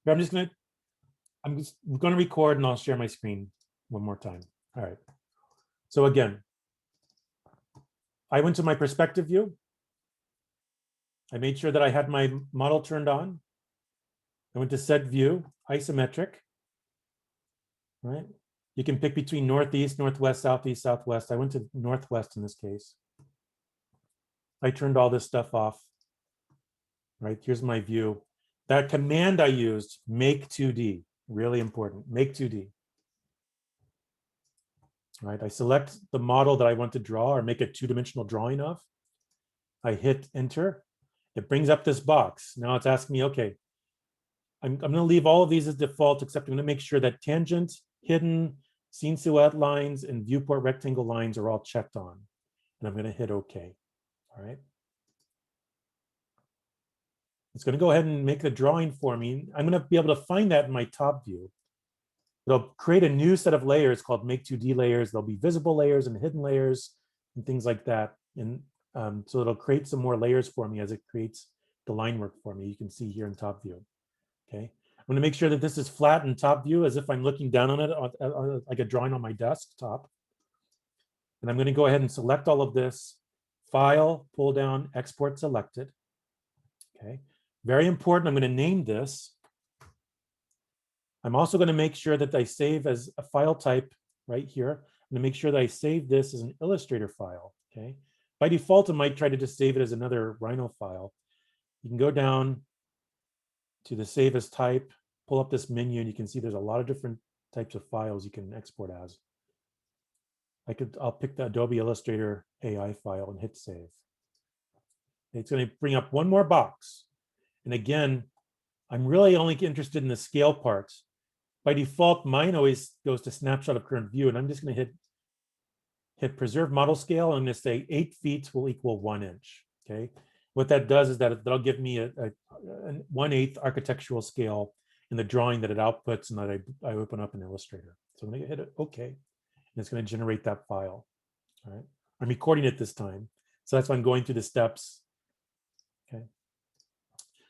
But I'm just gonna record and I'll share my screen one more time. All right. So again, I went to my perspective view. I made sure that I had my model turned on. I went to set view, isometric, right? You can pick between northeast, northwest, southeast, southwest. I went to northwest in this case. I turned all this stuff off, right? Here's my view. That command I used, make 2D, really important, make 2D. Right, I select the model that I want to draw or make a two-dimensional drawing of. I hit enter. It brings up this box. Now it's asking me, okay, I'm going to leave all of these as default, except I'm going to make sure that tangent, hidden, scene silhouette lines, and viewport rectangle lines are all checked on. And I'm going to hit OK. All right. It's going to go ahead and make the drawing for me. I'm going to be able to find that in my top view. It'll create a new set of layers called make 2D layers. There'll be visible layers and hidden layers and things like that. And so it'll create some more layers for me as it creates the line work for me. You can see here in top view. Okay, I'm going to make sure that this is flat in top view as if I'm looking down on it like a drawing on my desktop. And I'm going to go ahead and select all of this. File, pull down, export selected. Okay, very important. I'm going to name this. I'm also going to make sure that I save as a file type right here. I'm going to make sure that I save this as an Illustrator file. Okay. By default, I might try to just save it as another Rhino file. You can go down to the save as type, pull up this menu, and you can see there's a lot of different types of files you can export as. I'll pick the Adobe Illustrator AI file and hit save. It's going to bring up one more box. And again, I'm really only interested in the scale parts. By default, mine always goes to snapshot of current view, and I'm just going to hit preserve model scale. I'm going to say 8 feet will equal 1 inch. Okay, what that does is that that'll give me a 1/8 architectural scale in the drawing that it outputs and that I open up in Illustrator. So I'm going to hit it OK, and it's going to generate that file. All right, I'm recording it this time, so that's why I'm going through the steps. Okay,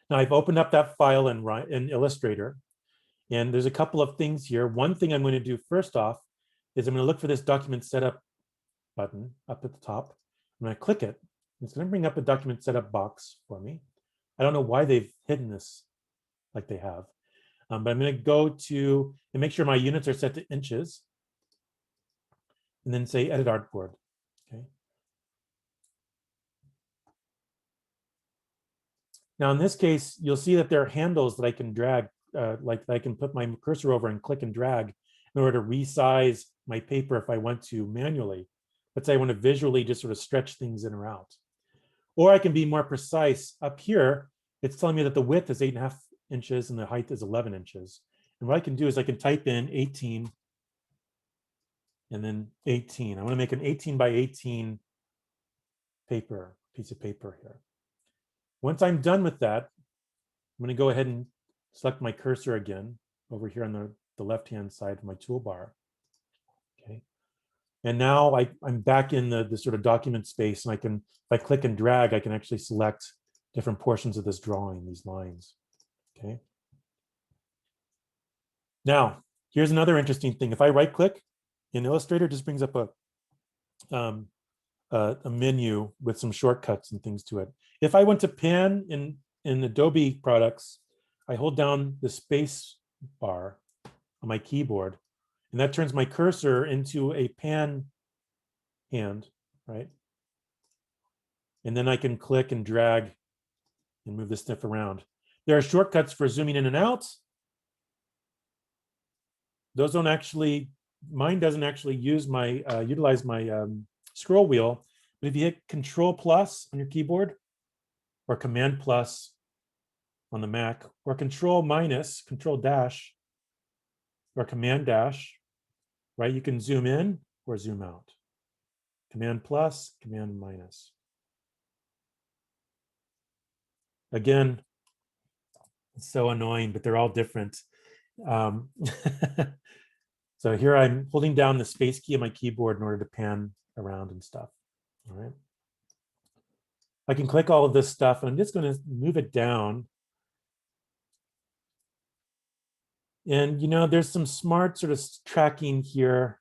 now I've opened up that file in Illustrator. And there's a couple of things here. One thing I'm going to do first off is I'm going to look for this document setup button up at the top. I'm going to click it. It's going to bring up a document setup box for me. I don't know why they've hidden this like they have, but I'm going to go to and make sure my units are set to inches, and then say edit artboard. Okay. Now in this case, you'll see that there are handles that I can drag. Like I can put my cursor over and click and drag in order to resize my paper if I want to manually. Let's say I want to visually just sort of stretch things in or out. Or I can be more precise. Up here, it's telling me that the width is 8.5 inches and the height is 11 inches. And what I can do is I can type in 18 and then 18. I want to make an 18 by 18 piece of paper here. Once I'm done with that, I'm going to go ahead and select my cursor again over here on the left-hand side of my toolbar. Okay. And now I'm back in the sort of document space, and I can, if I click and drag, I can actually select different portions of this drawing, these lines. Okay. Now, here's another interesting thing. If I right-click in Illustrator, it just brings up a menu with some shortcuts and things to it. If I went to pan in Adobe products, I hold down the space bar on my keyboard, and that turns my cursor into a pan hand, right? And then I can click and drag and move this stuff around. There are shortcuts for zooming in and out. Those don't actually, mine doesn't actually use my, utilize my scroll wheel, but if you hit Control+ on your keyboard, or Command+ on the Mac, or Control- Control- or Command-, right? You can zoom in or zoom out. Command+, Command-. Again, it's so annoying, but they're all different. So here I'm holding down the space key on my keyboard in order to pan around and stuff. All right. I can click all of this stuff, and I'm just going to move it down And, there's some smart sort of tracking here.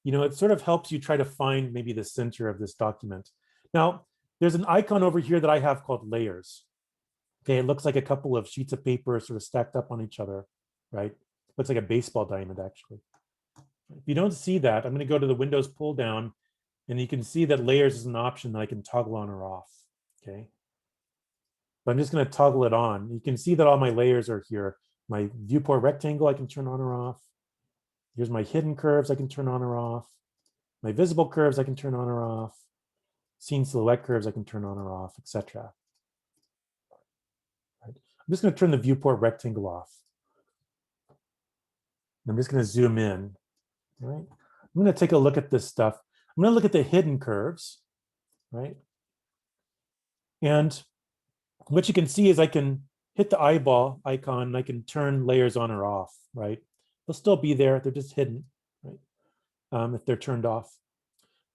It sort of helps you try to find maybe the center of this document. Now, there's an icon over here that I have called layers. Okay, it looks like a couple of sheets of paper sort of stacked up on each other, right? Looks like a baseball diamond, actually. If you don't see that, I'm going to go to the Windows pull down, and you can see that layers is an option that I can toggle on or off, okay? But I'm just going to toggle it on. You can see that all my layers are here. My viewport rectangle, I can turn on or off. Here's my hidden curves, I can turn on or off. My visible curves, I can turn on or off. Scene silhouette curves, I can turn on or off, etc. Right. I'm just going to turn the viewport rectangle off. I'm just going to zoom in. Right. I'm going to take a look at this stuff. I'm going to look at the hidden curves, right? And what you can see is I can hit the eyeball icon and I can turn layers on or off, right? They'll still be there. They're just hidden, right? If they're turned off.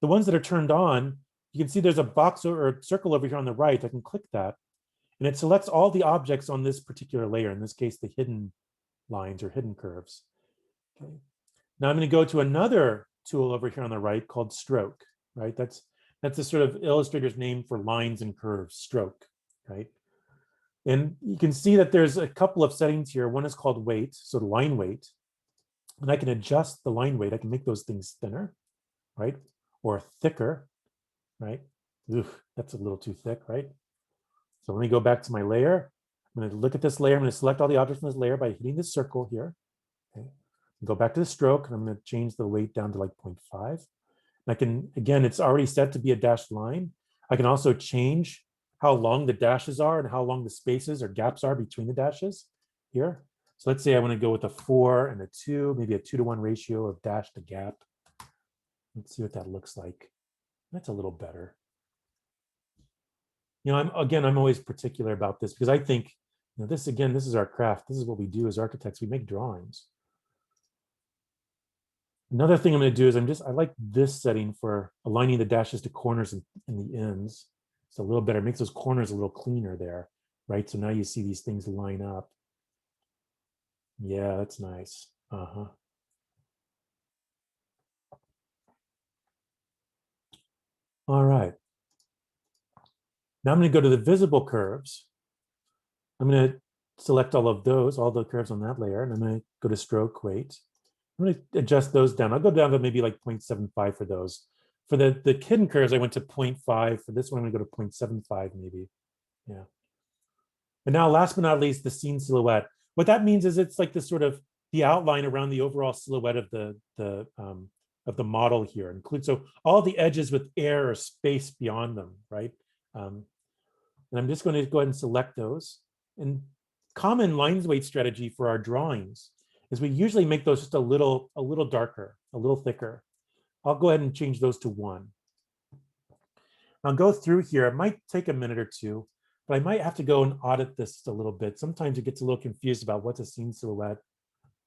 The ones that are turned on, you can see there's a box or a circle over here on the right. I can click that, and it selects all the objects on this particular layer, in this case, the hidden lines or hidden curves. Okay. Now I'm going to go to another tool over here on the right called stroke, right? That's the sort of Illustrator's name for lines and curves, stroke, right? And you can see that there's a couple of settings here. One is called weight, so the line weight. And I can adjust the line weight. I can make those things thinner, right? Or thicker, right? Oof, that's a little too thick, right? So let me go back to my layer. I'm going to look at this layer. I'm going to select all the objects in this layer by hitting this circle here. Okay. Go back to the stroke, and I'm going to change the weight down to like 0.5. And I can, again, it's already set to be a dashed line. I can also change how long the dashes are and how long the spaces or gaps are between the dashes here. So let's say I want to go with a 4 and a 2, maybe a 2-to-1 ratio of dash to gap. Let's see what that looks like. That's a little better. I'm always particular about this because I think, this is our craft. This is what we do as architects. We make drawings. Another thing I'm going to do is I like this setting for aligning the dashes to corners and the ends. It's a little better. It makes those corners a little cleaner there, right? So now you see these things line up. Yeah, that's nice. All right. Now I'm going to go to the visible curves. I'm going to select all of those, all the curves on that layer, and I'm going to go to stroke weight. I'm going to adjust those down. I'll go down to maybe like 0.75 for those. For the hidden curves, I went to 0.5. For this one, I'm going to go to 0.75 maybe. Yeah. And now, last but not least, the scene silhouette. What that means is it's like this sort of the outline around the overall silhouette of the model here. Include so all the edges with air or space beyond them, right? And I'm just going to go ahead and select those. And common lines weight strategy for our drawings is we usually make those just a little darker, a little thicker. I'll go ahead and change those to 1. I'll go through here. It might take a minute or two, but I might have to go and audit this just a little bit. Sometimes it gets a little confused about what's a scene silhouette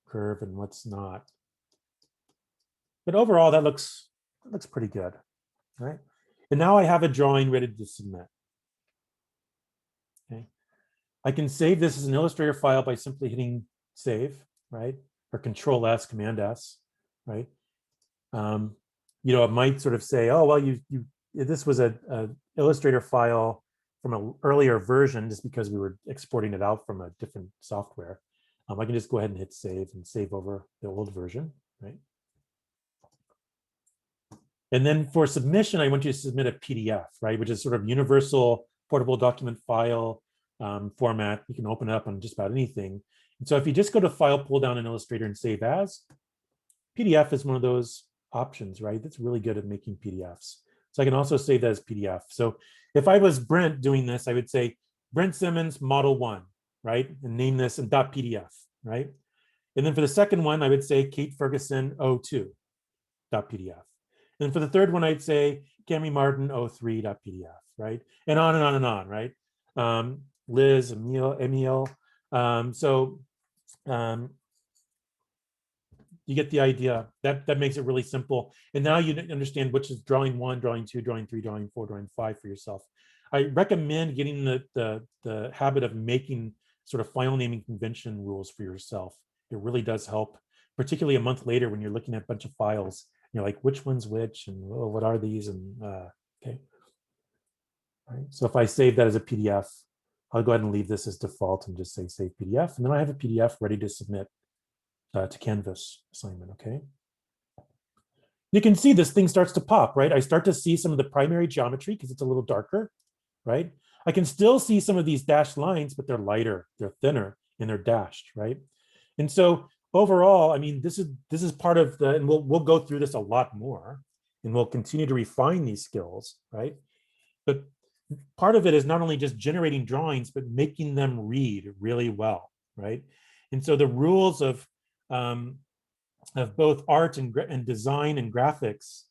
curve and what's not. But overall, that looks pretty good, right? And now I have a drawing ready to submit. Okay. I can save this as an Illustrator file by simply hitting save, right? Or Control S, Command S, right? It might sort of say, oh, well, this was a Illustrator file from an earlier version just because we were exporting it out from a different software. I can just go ahead and hit save and save over the old version, right? And then for submission, I want you to submit a PDF, right? Which is sort of universal portable document file format. You can open it up on just about anything. And so if you just go to File, pull down in Illustrator and Save As, PDF is one of those options, right? That's really good at making PDFs. So I can also save that as PDF. So if I was Brent doing this, I would say Brent Simmons Model 1, right? And name this in .pdf, right? And then for the second one, I would say Kate Ferguson 02 .pdf. And for the third one, I'd say Cami Martin 03.pdf, right? And on and on and on, right? Liz, Emil. You get the idea. That makes it really simple. And now you understand which is drawing 1, drawing 2, drawing 3, drawing 4, drawing 5 for yourself. I recommend getting the habit of making sort of file naming convention rules for yourself It really does help, particularly a month later when you're looking at a bunch of files. You're like, which one's which, and oh, what are these? And okay. All right. So if I save that as a PDF, I'll go ahead and leave this as default and just say save PDF. And then I have a PDF ready to submit to Canvas assignment, okay? You can see this thing starts to pop, right? I start to see some of the primary geometry because it's a little darker, right? I can still see some of these dashed lines, but they're lighter, they're thinner, and they're dashed, right? And so overall, I mean, this is part of the, and we'll go through this a lot more, and we'll continue to refine these skills, right? But part of it is not only just generating drawings, but making them read really well, right? And so the rules of both art and design and graphics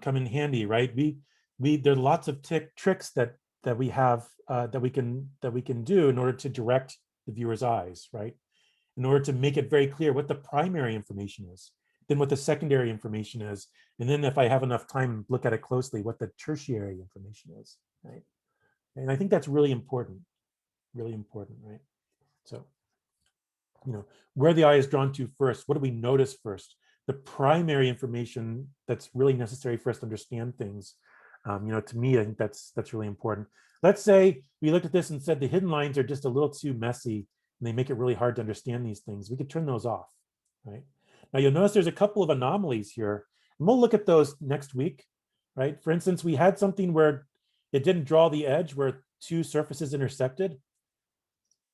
come in handy, right? There are lots of tricks that we have that we can do in order to direct the viewer's eyes, right? In order to make it very clear what the primary information is, then what the secondary information is, and then if I have enough time, look at it closely, what the tertiary information is, right? And I think that's really important, right? So, you know, where the eye is drawn to first, what do we notice first? The primary information that's really necessary for us to understand things. You know, to me, I think that's really important. Let's say we looked at this and said the hidden lines are just a little too messy and they make it really hard to understand these things. We could turn those off, right? Now you'll notice there's a couple of anomalies here, and we'll look at those next week, right? For instance, we had something where it didn't draw the edge where two surfaces intersected.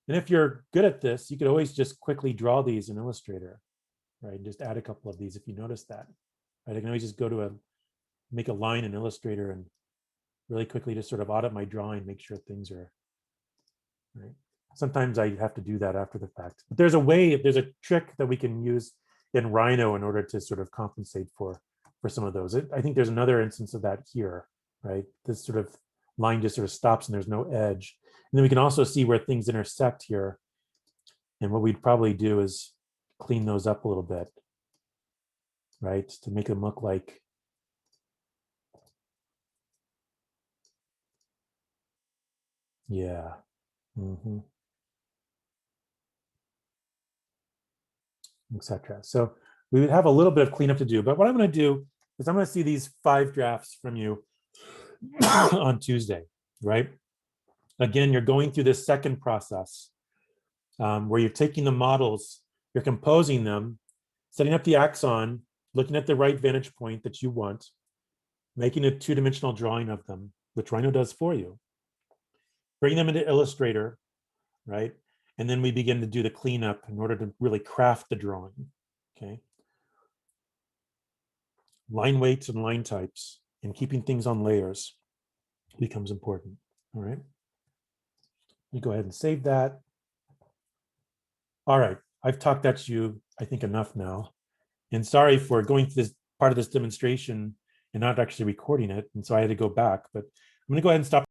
And if you're good at this, you could always just quickly draw these in Illustrator, right? And just add a couple of these if you notice that, right? I can always just go to make a line in Illustrator and really quickly just sort of audit my drawing, make sure things are right. Sometimes I have to do that after the fact. But there's a trick that we can use in Rhino in order to sort of compensate for some of those. I think there's another instance of that here, right? This sort of line just sort of stops and there's no edge. And then we can also see where things intersect here. And what we'd probably do is clean those up a little bit, right? To make them look like yeah. Mm-hmm. Etc. So we would have a little bit of cleanup to do, but what I'm going to do is I'm going to see these 5 drafts from you on Tuesday, right? Again, you're going through this second process where you're taking the models, you're composing them, setting up the Axon, looking at the right vantage point that you want, making a 2-dimensional drawing of them, which Rhino does for you. Bring them into Illustrator, right? And then we begin to do the cleanup in order to really craft the drawing, okay? Line weights and line types and keeping things on layers becomes important, all right? You go ahead and save that. All right, I've talked at you, I think, enough now. And sorry for going through this part of this demonstration and not actually recording it. And so I had to go back, but I'm gonna go ahead and stop